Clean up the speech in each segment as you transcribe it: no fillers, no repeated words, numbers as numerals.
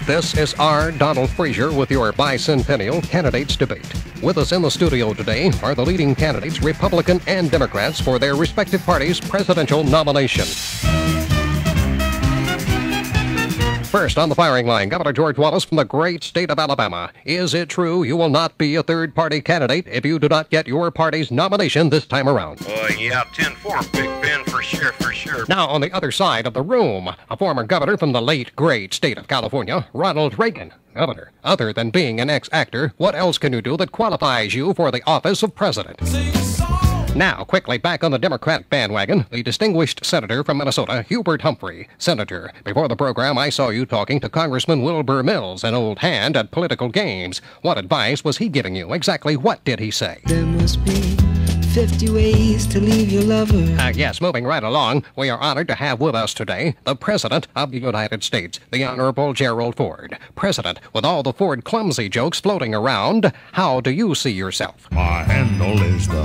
This is R. Donald Fraiser with your bicentennial candidates debate. With us in the studio today are the leading candidates, Republican and Democrats, for their respective parties' presidential nomination. First on the firing line, Governor George Wallace from the great state of Alabama. Is it true you will not be a third-party candidate if you do not get your party's nomination this time around? Yeah, 10-4, Big Ben, for sure. Now, on the other side of the room, a former governor from the late, great state of California, Ronald Reagan. Governor, other than being an ex-actor, what else can you do that qualifies you for the office of president? Now, quickly back on the Democratic bandwagon, the distinguished senator from Minnesota, Hubert Humphrey. Senator, before the program, I saw you talking to Congressman Wilbur Mills, an old hand at political games. What advice was he giving you? Exactly what did he say? There must be 50 ways to leave your lover. Yes, moving right along, we are honored to have with us today the President of the United States, the Honorable Gerald Ford. President, with all the Ford clumsy jokes floating around, how do you see yourself? My handle is the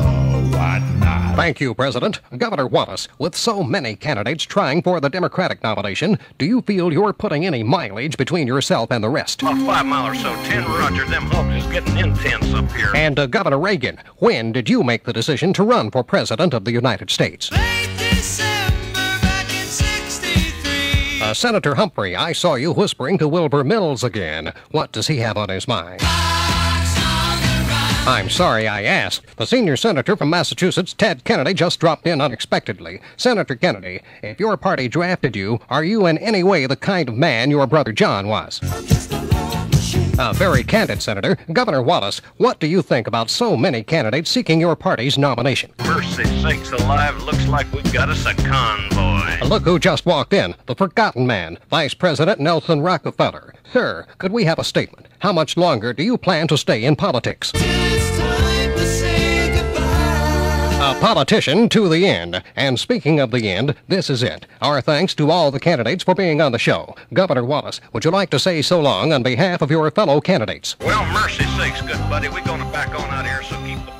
white knight. Thank you, President. Governor Wallace, with so many candidates trying for the Democratic nomination, do you feel you're putting any mileage between yourself and the rest? About 5 miles or so, 10, Roger. Them hogs is getting intense up here. And Governor Reagan, when did you make the decision to run for President of the United States? Late December back in '63. Senator Humphrey, I saw you whispering to Wilbur Mills again. What does he have on his mind? I'm sorry I asked. The senior senator from Massachusetts, Ted Kennedy, just dropped in unexpectedly. Senator Kennedy, if your party drafted you, are you in any way the kind of man your brother John was? Very candid, Senator. Governor Wallace, what do you think about so many candidates seeking your party's nomination? Mercy sakes alive, looks like we've got us a convoy. Look who just walked in, the forgotten man, Vice President Nelson Rockefeller. Sir, could we have a statement? How much longer do you plan to stay in politics? It's time to say goodbye. A politician to the end. And speaking of the end, this is it. Our thanks to all the candidates for being on the show. Governor Wallace, would you like to say so long on behalf of your fellow candidates? Well, mercy sakes, good buddy, we're going to back on out here, so keep the